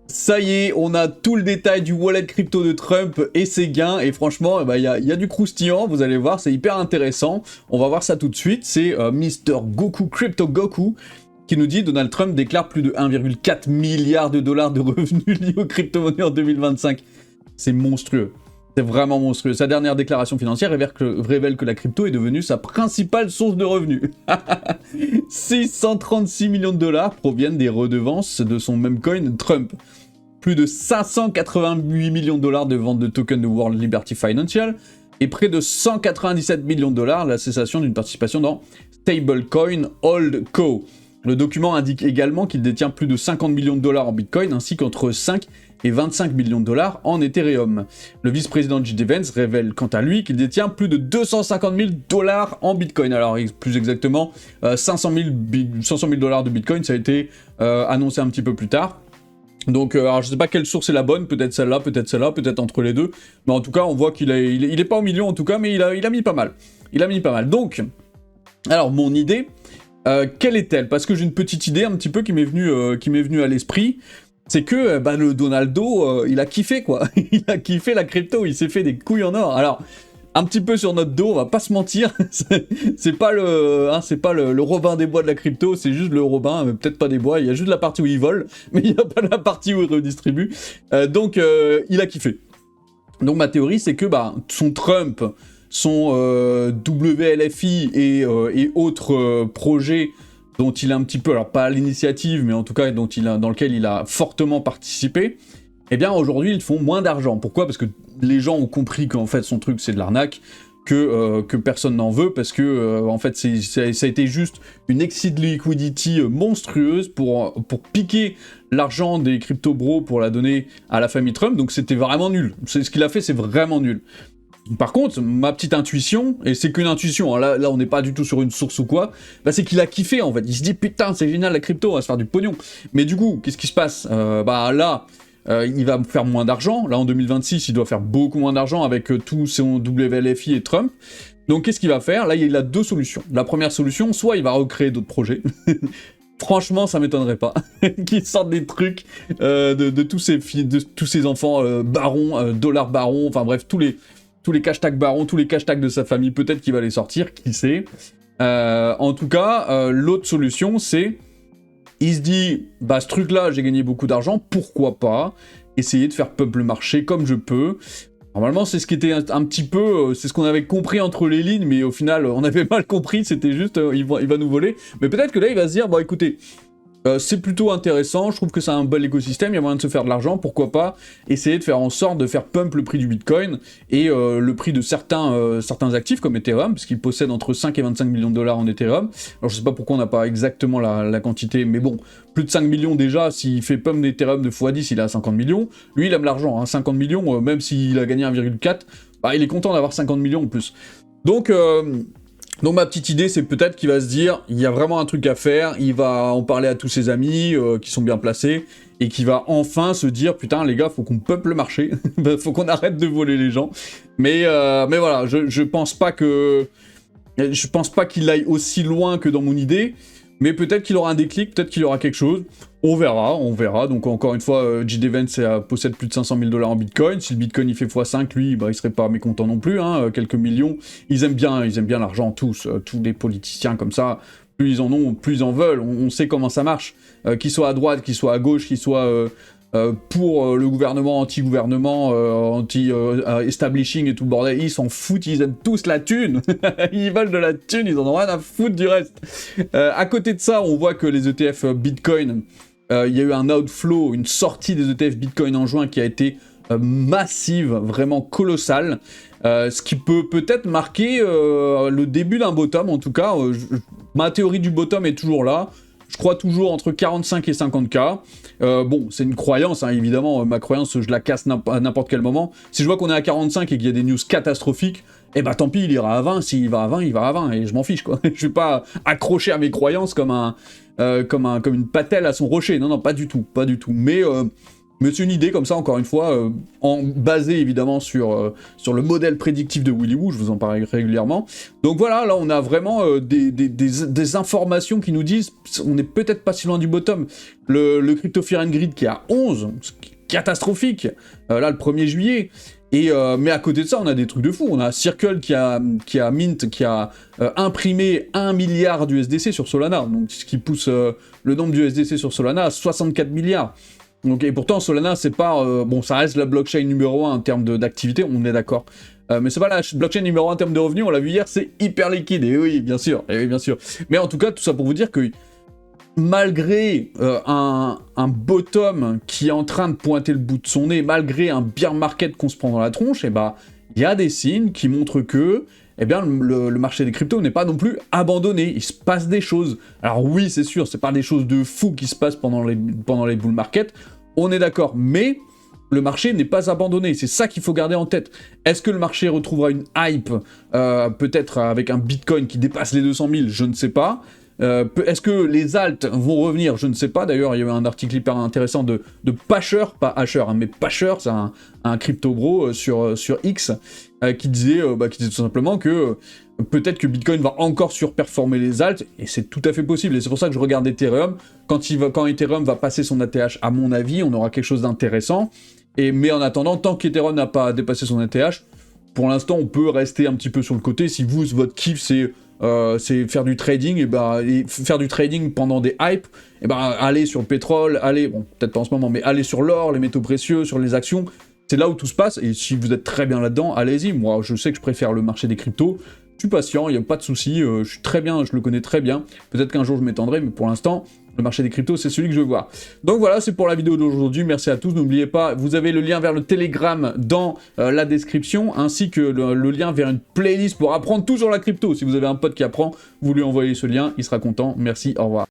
Ça y est, on a tout le détail du wallet crypto de Trump et ses gains, et franchement, il y a du croustillant, vous allez voir, c'est hyper intéressant. On va voir ça tout de suite, c'est Mr. Goku, Crypto Goku, qui nous dit Donald Trump déclare plus de 1,4 milliard de dollars de revenus liés aux crypto-monnaies en 2025. C'est monstrueux. C'est vraiment monstrueux. Sa dernière déclaration financière révèle que la crypto est devenue sa principale source de revenus. 636 millions de dollars proviennent des redevances de son meme coin Trump. Plus de 588 millions de dollars de vente de tokens de World Liberty Financial et près de 197 millions de dollars la cessation d'une participation dans Stablecoin Holdco. Le document indique également qu'il détient plus de 50 millions de dollars en Bitcoin ainsi qu'entre 5 et 25 millions de dollars en Ethereum. Le vice-président J.D. Vance révèle quant à lui qu'il détient plus de 250 000 dollars en Bitcoin. Alors plus exactement, 500 000 dollars de Bitcoin, ça a été annoncé un petit peu plus tard. Donc, alors je sais pas quelle source est la bonne, peut-être celle-là, peut-être entre les deux. Mais en tout cas, on voit qu'il est pas au million en tout cas, mais il a mis pas mal. Il a mis pas mal. Donc, alors mon idée, quelle est-elle? Parce que j'ai une petite idée un petit peu qui m'est venue à l'esprit. C'est que le Donaldo, il a kiffé quoi. Il a kiffé la crypto, il s'est fait des couilles en or. Alors, un petit peu sur notre dos, on va pas se mentir. c'est pas le Robin des Bois de la crypto, c'est juste le Robin, mais peut-être pas des bois. Il y a juste la partie où il vole, mais il n'y a pas la partie où il redistribue. Donc, il a kiffé. Donc, ma théorie, c'est que son Trump, son WLFI et autres projets dont il a un petit peu, alors pas à l'initiative, mais en tout cas dans lequel il a fortement participé, eh bien aujourd'hui ils font moins d'argent. Pourquoi ? Parce que les gens ont compris qu'en fait son truc c'est de l'arnaque, que personne n'en veut, parce que en fait ça a été juste une exit liquidity monstrueuse pour piquer l'argent des crypto bros pour la donner à la famille Trump, donc c'était vraiment nul. C'est ce qu'il a fait, c'est vraiment nul. Par contre, ma petite intuition, et c'est qu'une intuition, hein, là on n'est pas du tout sur une source ou quoi, c'est qu'il a kiffé en fait, il se dit putain c'est génial la crypto, on va se faire du pognon. Mais du coup, qu'est-ce qui se passe ? Il va faire moins d'argent, là en 2026 il doit faire beaucoup moins d'argent avec tout son WLFI et Trump. Donc qu'est-ce qu'il va faire ? Là il a deux solutions. La première solution, soit il va recréer d'autres projets, franchement ça m'étonnerait pas, qu'il sorte des trucs de tous ces enfants barons, dollars barons, enfin bref, tous les hashtags barons, tous les hashtags de sa famille, peut-être qu'il va les sortir, qui sait. En tout cas, l'autre solution, c'est... Il se dit, ce truc-là, j'ai gagné beaucoup d'argent, pourquoi pas essayer de faire pump le marché comme je peux. Normalement, c'est ce qui était un petit peu... c'est ce qu'on avait compris entre les lignes, mais au final, on avait mal compris, c'était juste, il va nous voler. Mais peut-être que là, il va se dire, écoutez... c'est plutôt intéressant, je trouve que c'est un bel écosystème, il y a moyen de se faire de l'argent, pourquoi pas essayer de faire en sorte de faire pump le prix du Bitcoin et le prix de certains actifs comme Ethereum, parce qu'il possède entre 5 et 25 millions de dollars en Ethereum. Alors je sais pas pourquoi on n'a pas exactement la quantité, mais bon, plus de 5 millions déjà, s'il fait pump d'Ethereum de x10, il est à 50 millions. Lui, il aime l'argent, 50 millions, même s'il a gagné 1,4, il est content d'avoir 50 millions en plus. Donc ma petite idée, c'est peut-être qu'il va se dire, il y a vraiment un truc à faire, il va en parler à tous ses amis qui sont bien placés, et qu'il va enfin se dire, putain les gars, faut qu'on pump le marché, faut qu'on arrête de voler les gens. Mais voilà, je pense pas qu'il aille aussi loin que dans mon idée, mais peut-être qu'il aura un déclic, peut-être qu'il aura quelque chose. On verra. Donc encore une fois, J.D. Vance possède plus de 500 000 dollars en Bitcoin. Si le Bitcoin il fait x5, lui, il serait pas mécontent non plus. Quelques millions. Ils aiment bien l'argent tous les politiciens comme ça. Plus ils en ont, plus ils en veulent. On sait comment ça marche. Qu'ils soient à droite, qu'ils soient à gauche, qu'ils soient pour le gouvernement, anti-gouvernement, anti-establishing et tout le bordel, ils s'en foutent, ils aiment tous la thune. Ils veulent de la thune, ils en ont rien à foutre du reste. À côté de ça, on voit que les ETF Bitcoin, il y a eu un outflow, une sortie des ETF Bitcoin en juin qui a été massive, vraiment colossale, ce qui peut peut-être marquer le début d'un bottom. En tout cas, ma théorie du bottom est toujours là. Je crois toujours entre 45 et 50K. C'est une croyance, évidemment. Ma croyance, je la casse à n'importe quel moment. Si je vois qu'on est à 45 et qu'il y a des news catastrophiques, tant pis, il ira à 20. S'il va à 20, il va à 20. Et je m'en fiche, quoi. Je vais pas accrocher à mes croyances comme une patelle à son rocher. Non, pas du tout. Mais Mais c'est une idée comme ça, encore une fois, basée évidemment sur le modèle prédictif de Willy Woo, je vous en parle régulièrement. Donc voilà, là on a vraiment des informations qui nous disent, on n'est peut-être pas si loin du bottom. Le Crypto Fear and Greed qui est à 11, catastrophique, là le 1er juillet. Mais à côté de ça, on a des trucs de fou. On a Circle qui a imprimé 1 milliard d'USDC sur Solana, donc ce qui pousse le nombre d'USDC sur Solana à 64 milliards. Donc, et pourtant, Solana, c'est pas... bon, ça reste la blockchain numéro 1 en termes d'activité, on est d'accord. Mais c'est pas la blockchain numéro 1 en termes de revenus, on l'a vu hier, c'est hyper liquide. Et oui, bien sûr, bien sûr. Mais en tout cas, tout ça pour vous dire que malgré un bottom qui est en train de pointer le bout de son nez, malgré un bear market qu'on se prend dans la tronche, et bah, il y a des signes qui montrent que eh bien, le marché des cryptos n'est pas non plus abandonné, il se passe des choses. Alors oui, c'est sûr, c'est pas des choses de fou qui se passent pendant les bull market, on est d'accord, mais le marché n'est pas abandonné, c'est ça qu'il faut garder en tête. Est-ce que le marché retrouvera une hype, peut-être avec un Bitcoin qui dépasse les 200 000, je ne sais pas. Est-ce que les alts vont revenir? Je ne sais pas. D'ailleurs, il y a eu un article hyper intéressant de Pasher, pas Asher, hein, mais Pasher, c'est un crypto bro sur X, qui disait tout simplement que peut-être que Bitcoin va encore surperformer les alts, et c'est tout à fait possible. Et c'est pour ça que je regarde Ethereum. Quand Ethereum va passer son ATH, à mon avis, on aura quelque chose d'intéressant. Mais en attendant, tant qu'Ethereum n'a pas dépassé son ATH, pour l'instant, on peut rester un petit peu sur le côté. Si votre kiff, c'est faire du trading, et faire du trading pendant des hypes, aller sur le pétrole, bon, peut-être pas en ce moment, mais aller sur l'or, les métaux précieux, sur les actions, c'est là où tout se passe, et si vous êtes très bien là-dedans, allez-y. Moi, je sais que je préfère le marché des cryptos, je suis patient, il n'y a pas de souci, je suis très bien, je le connais très bien, peut-être qu'un jour je m'étendrai, mais pour l'instant, le marché des cryptos, c'est celui que je veux voir. Donc voilà, c'est pour la vidéo d'aujourd'hui, merci à tous, n'oubliez pas, vous avez le lien vers le Telegram dans la description, ainsi que le lien vers une playlist pour apprendre tout sur la crypto. Si vous avez un pote qui apprend, vous lui envoyez ce lien, il sera content, merci, au revoir.